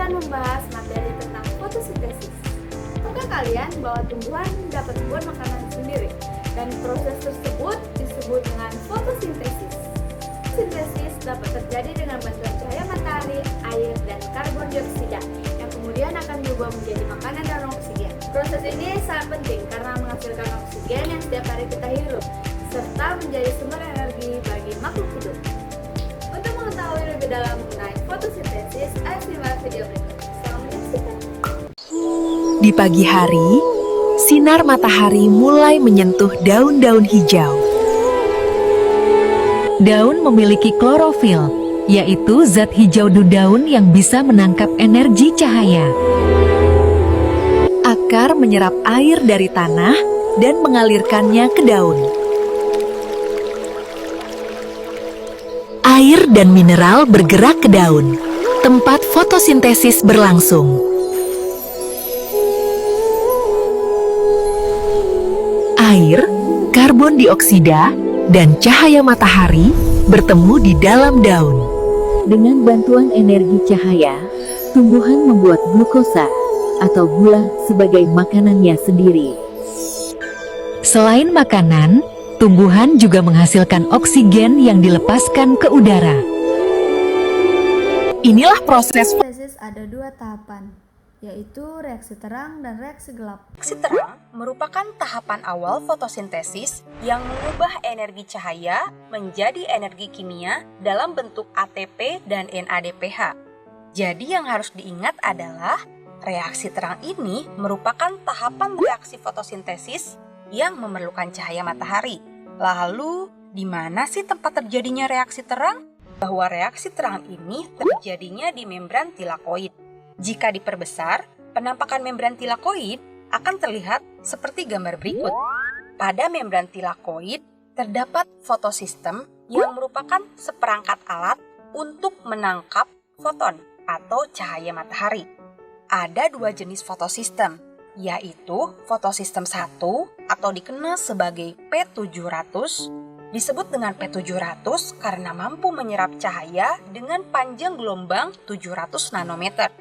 akan membahas materi tentang fotosintesis. Tahukah kalian bahwa tumbuhan dapat membuat makanan sendiri dan proses tersebut disebut dengan fotosintesis. Fotosintesis dapat terjadi dengan bantuan cahaya matahari, air, dan karbon dioksida yang kemudian akan berubah menjadi makanan dan oksigen. Proses ini sangat penting karena menghasilkan oksigen yang setiap hari kita hirup serta menjadi sumber energi bagi makhluk hidup. Untuk mengetahui lebih dalam mengenai fotosintesis, ayo simak video berikut. Selamat menyaksikan. Di pagi hari, sinar matahari mulai menyentuh daun-daun hijau. Daun memiliki klorofil, yaitu zat hijau di daun yang bisa menangkap energi cahaya. Akar menyerap air dari tanah dan mengalirkannya ke daun. Air dan mineral bergerak ke daun, tempat fotosintesis berlangsung. Air, karbon dioksida, dan cahaya matahari bertemu di dalam daun. Dengan bantuan energi cahaya, tumbuhan membuat glukosa atau gula sebagai makanannya sendiri. Selain makanan, tumbuhan juga menghasilkan oksigen yang dilepaskan ke udara. Inilah proses Fotosintesis ada dua tahapan, yaitu reaksi terang dan reaksi gelap. Reaksi terang merupakan tahapan awal fotosintesis yang mengubah energi cahaya menjadi energi kimia dalam bentuk ATP dan NADPH. Jadi yang harus diingat adalah reaksi terang ini merupakan tahapan reaksi fotosintesis yang memerlukan cahaya matahari. Lalu, di mana sih tempat terjadinya reaksi terang? Bahwa reaksi terang ini terjadinya di membran tilakoid. Jika diperbesar, penampakan membran tilakoid akan terlihat seperti gambar berikut. Pada membran tilakoid terdapat fotosistem yang merupakan seperangkat alat untuk menangkap foton atau cahaya matahari. Ada dua jenis fotosistem, yaitu fotosistem 1 atau dikenal sebagai P700, disebut dengan P700 karena mampu menyerap cahaya dengan panjang gelombang 700 nanometer.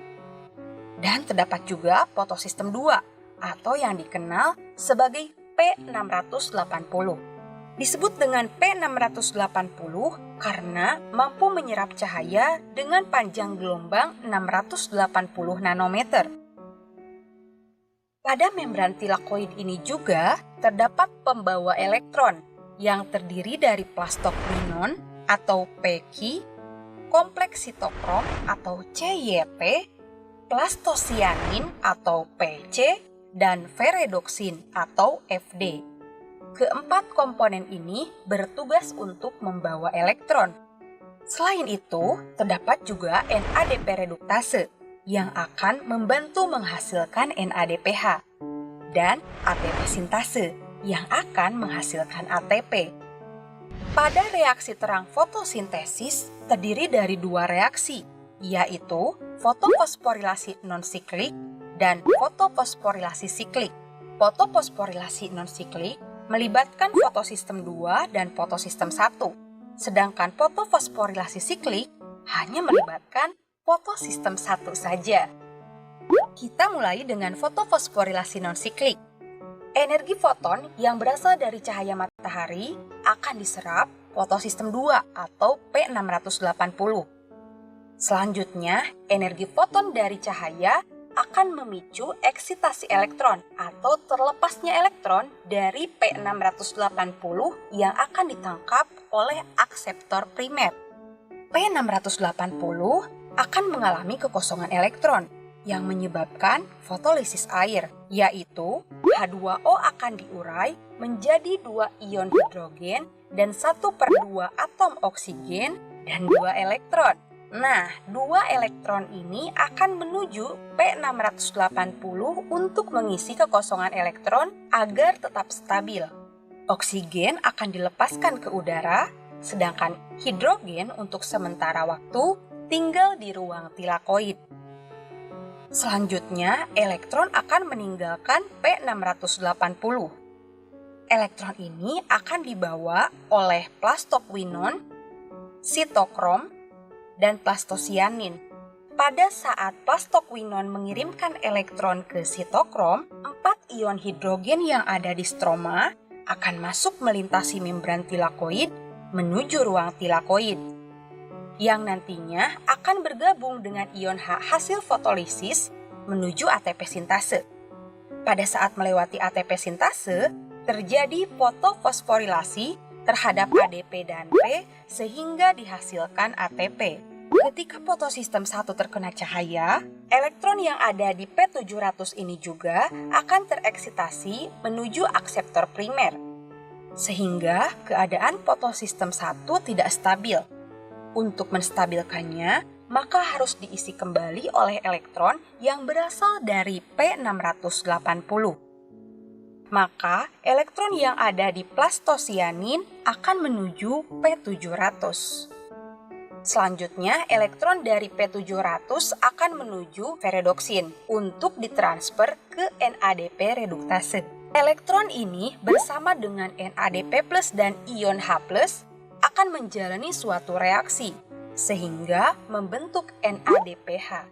Dan terdapat juga fotosistem 2 atau yang dikenal sebagai P680. Disebut dengan P680 karena mampu menyerap cahaya dengan panjang gelombang 680 nanometer. Pada membran tilakoid ini juga terdapat pembawa elektron yang terdiri dari plastoquinon atau Pq, kompleks sitokrom atau CYP, plastosianin atau PC, dan ferredoksin atau FD. Keempat komponen ini bertugas untuk membawa elektron. Selain itu, terdapat juga NADP reduktase yang akan membantu menghasilkan NADPH dan ATP sintase yang akan menghasilkan ATP. Pada reaksi terang fotosintesis terdiri dari dua reaksi, yaitu fotofosforilasi non-siklik dan fotofosforilasi siklik. Fotofosforilasi non-siklik melibatkan fotosistem 2 dan fotosistem 1, sedangkan fotofosforilasi siklik hanya melibatkan fotosistem 1 saja. Kita mulai dengan fotofosforilasi non-siklik. Energi foton yang berasal dari cahaya matahari akan diserap fotosistem 2 atau P680. Selanjutnya, energi foton dari cahaya akan memicu eksitasi elektron atau terlepasnya elektron dari P680 yang akan ditangkap oleh akseptor primer. P680 akan mengalami kekosongan elektron yang menyebabkan fotolisis air, yaitu H2O akan diurai menjadi 2 ion hidrogen dan 1/2 atom oksigen dan 2 elektron. Nah, 2 elektron ini akan menuju P680 untuk mengisi kekosongan elektron agar tetap stabil. Oksigen akan dilepaskan ke udara, sedangkan hidrogen untuk sementara waktu tinggal di ruang tilakoid. Selanjutnya, elektron akan meninggalkan P680. Elektron ini akan dibawa oleh plastoquinon, sitokrom, dan plastosianin. Pada saat plastoquinon mengirimkan elektron ke sitokrom, 4 ion hidrogen yang ada di stroma akan masuk melintasi membran tilakoid menuju ruang tilakoid, yang nantinya akan bergabung dengan ion H hasil fotolisis menuju ATP sintase. Pada saat melewati ATP sintase, terjadi fotofosforilasi terhadap ADP dan P sehingga dihasilkan ATP. Ketika fotosistem 1 terkena cahaya, elektron yang ada di P700 ini juga akan tereksitasi menuju akseptor primer, sehingga keadaan fotosistem 1 tidak stabil. Untuk menstabilkannya, maka harus diisi kembali oleh elektron yang berasal dari P680. Maka elektron yang ada di plastosianin akan menuju P700. Selanjutnya, elektron dari P700 akan menuju ferredoksin untuk ditransfer ke NADP reduktase. Elektron ini bersama dengan NADP+ dan ion H+ akan menjalani suatu reaksi sehingga membentuk NADPH.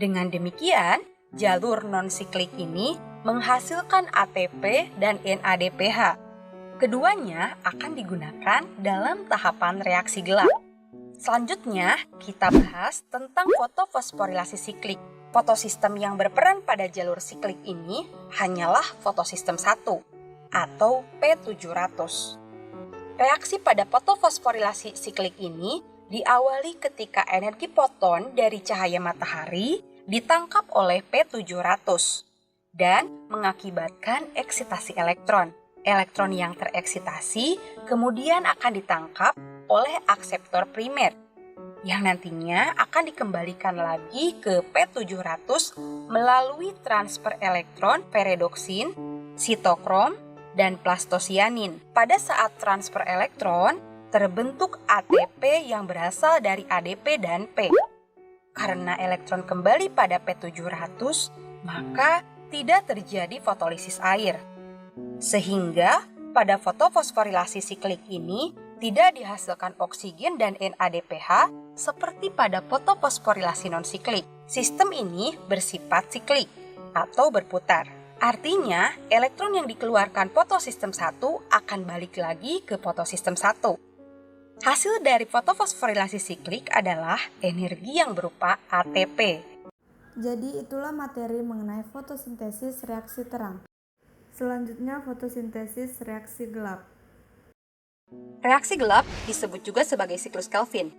Dengan demikian, jalur non-siklik ini menghasilkan ATP dan NADPH. Keduanya akan digunakan dalam tahapan reaksi gelap. Selanjutnya, kita bahas tentang fotofosforilasi siklik. Fotosistem yang berperan pada jalur siklik ini hanyalah fotosistem 1 atau P700. Reaksi pada fotofosforilasi siklik ini diawali ketika energi foton dari cahaya matahari ditangkap oleh P700 dan mengakibatkan eksitasi elektron. Elektron yang tereksitasi kemudian akan ditangkap oleh akseptor primer yang nantinya akan dikembalikan lagi ke P700 melalui transfer elektron ferredoksin, sitokrom, dan plastosianin. Pada saat transfer elektron, terbentuk ATP yang berasal dari ADP dan P. Karena elektron kembali pada P700, maka tidak terjadi fotolisis air. Sehingga pada fotofosforilasi siklik ini tidak dihasilkan oksigen dan NADPH seperti pada fotofosforilasi non-siklik. Sistem ini bersifat siklik atau berputar. Artinya, elektron yang dikeluarkan fotosistem 1 akan balik lagi ke fotosistem 1. Hasil dari fotofosforilasi siklik adalah energi yang berupa ATP. Jadi itulah materi mengenai fotosintesis reaksi terang. Selanjutnya fotosintesis reaksi gelap. Reaksi gelap disebut juga sebagai siklus Kelvin.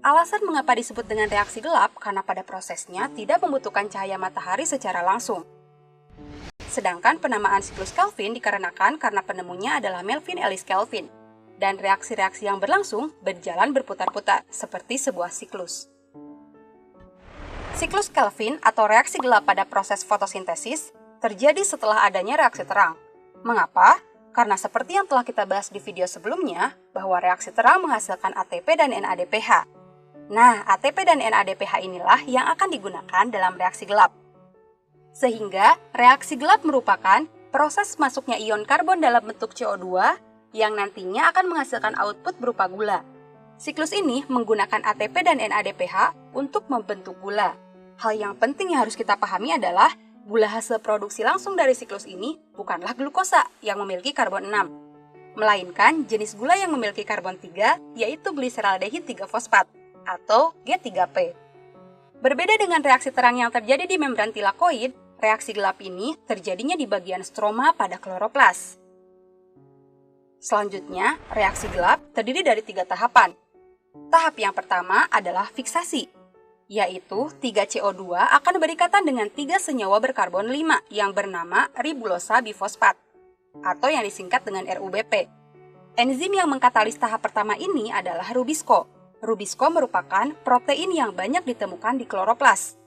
Alasan mengapa disebut dengan reaksi gelap karena pada prosesnya tidak membutuhkan cahaya matahari secara langsung. Sedangkan penamaan siklus Kelvin dikarenakan karena penemunya adalah Melvin Ellis Kelvin, dan reaksi-reaksi yang berlangsung berjalan berputar-putar seperti sebuah siklus. Siklus Kelvin atau reaksi gelap pada proses fotosintesis terjadi setelah adanya reaksi terang. Mengapa? Karena seperti yang telah kita bahas di video sebelumnya, bahwa reaksi terang menghasilkan ATP dan NADPH. Nah, ATP dan NADPH inilah yang akan digunakan dalam reaksi gelap. Sehingga, reaksi gelap merupakan proses masuknya ion karbon dalam bentuk CO2 yang nantinya akan menghasilkan output berupa gula. Siklus ini menggunakan ATP dan NADPH untuk membentuk gula. Hal yang penting yang harus kita pahami adalah gula hasil produksi langsung dari siklus ini bukanlah glukosa yang memiliki karbon 6, melainkan jenis gula yang memiliki karbon 3, yaitu gliseraldehid 3-fosfat atau G3P. Berbeda dengan reaksi terang yang terjadi di membran tilakoid, reaksi gelap ini terjadinya di bagian stroma pada kloroplas. Selanjutnya, reaksi gelap terdiri dari 3 tahapan. Tahap yang pertama adalah fiksasi, yaitu 3CO2 akan berikatan dengan 3 senyawa berkarbon 5 yang bernama ribulosa bifosfat, atau yang disingkat dengan RUBP. Enzim yang mengkatalis tahap pertama ini adalah rubisco. Rubisco merupakan protein yang banyak ditemukan di kloroplas.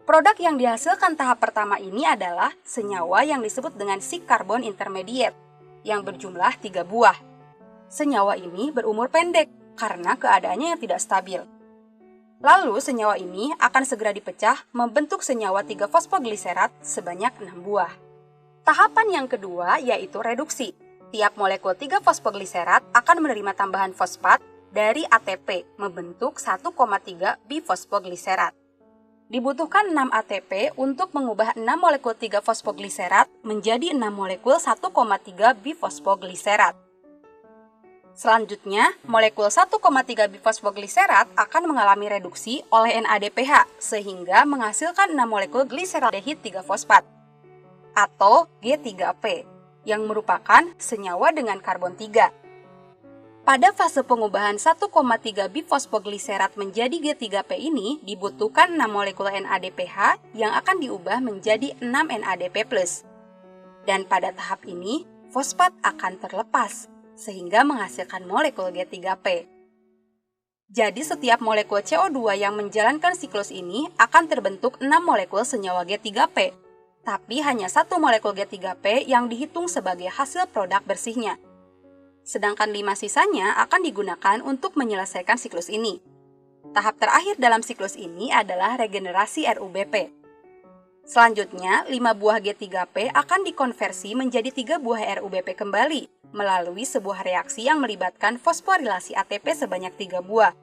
Produk yang dihasilkan tahap pertama ini adalah senyawa yang disebut dengan si karbon intermediate, yang berjumlah 3 buah. Senyawa ini berumur pendek karena keadaannya yang tidak stabil. Lalu, senyawa ini akan segera dipecah membentuk senyawa 3-fosfogliserat sebanyak 6 buah. Tahapan yang kedua yaitu reduksi. Tiap molekul 3-fosfogliserat akan menerima tambahan fosfat dari ATP membentuk 1,3 bifosfogliserat. Dibutuhkan 6 ATP untuk mengubah 6 molekul 3-fosfogliserat menjadi 6 molekul 1,3 bifosfogliserat. Selanjutnya, molekul 1,3 bifosfogliserat akan mengalami reduksi oleh NADPH sehingga menghasilkan 6 molekul gliseraldehid 3-fosfat atau G3P yang merupakan senyawa dengan karbon 3. Pada fase pengubahan 1,3 bifosfogliserat menjadi G3P ini dibutuhkan 6 molekul NADPH yang akan diubah menjadi 6 NADP+. Dan pada tahap ini, fosfat akan terlepas sehingga menghasilkan molekul G3P. Jadi setiap molekul CO2 yang menjalankan siklus ini akan terbentuk 6 molekul senyawa G3P, tapi hanya 1 molekul G3P yang dihitung sebagai hasil produk bersihnya. Sedangkan 5 sisanya akan digunakan untuk menyelesaikan siklus ini. Tahap terakhir dalam siklus ini adalah regenerasi RUBP. Selanjutnya, 5 buah G3P akan dikonversi menjadi 3 buah RUBP kembali melalui sebuah reaksi yang melibatkan fosforilasi ATP sebanyak 3 buah.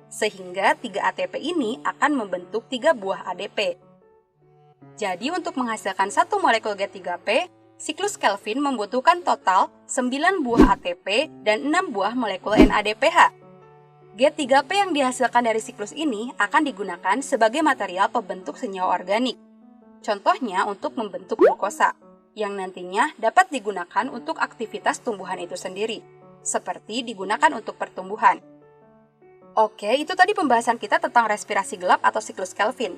Sehingga 3 ATP ini akan membentuk 3 buah ADP. Jadi untuk menghasilkan 1 molekul G3P, siklus Kelvin membutuhkan total 9 buah ATP dan 6 buah molekul NADPH. G3P yang dihasilkan dari siklus ini akan digunakan sebagai material pembentuk senyawa organik. Contohnya untuk membentuk glukosa, yang nantinya dapat digunakan untuk aktivitas tumbuhan itu sendiri, seperti digunakan untuk pertumbuhan. Oke, itu tadi pembahasan kita tentang respirasi gelap atau siklus Kelvin.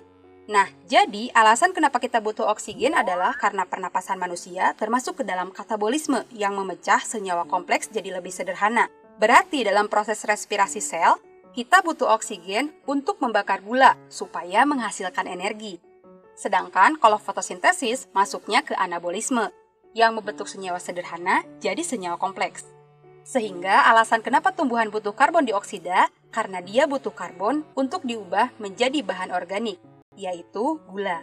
Nah, jadi alasan kenapa kita butuh oksigen adalah karena pernapasan manusia termasuk ke dalam katabolisme yang memecah senyawa kompleks jadi lebih sederhana. Berarti dalam proses respirasi sel, kita butuh oksigen untuk membakar gula supaya menghasilkan energi. Sedangkan kalau fotosintesis masuknya ke anabolisme yang membentuk senyawa sederhana jadi senyawa kompleks. Sehingga alasan kenapa tumbuhan butuh karbon dioksida karena dia butuh karbon untuk diubah menjadi bahan organik, yaitu gula.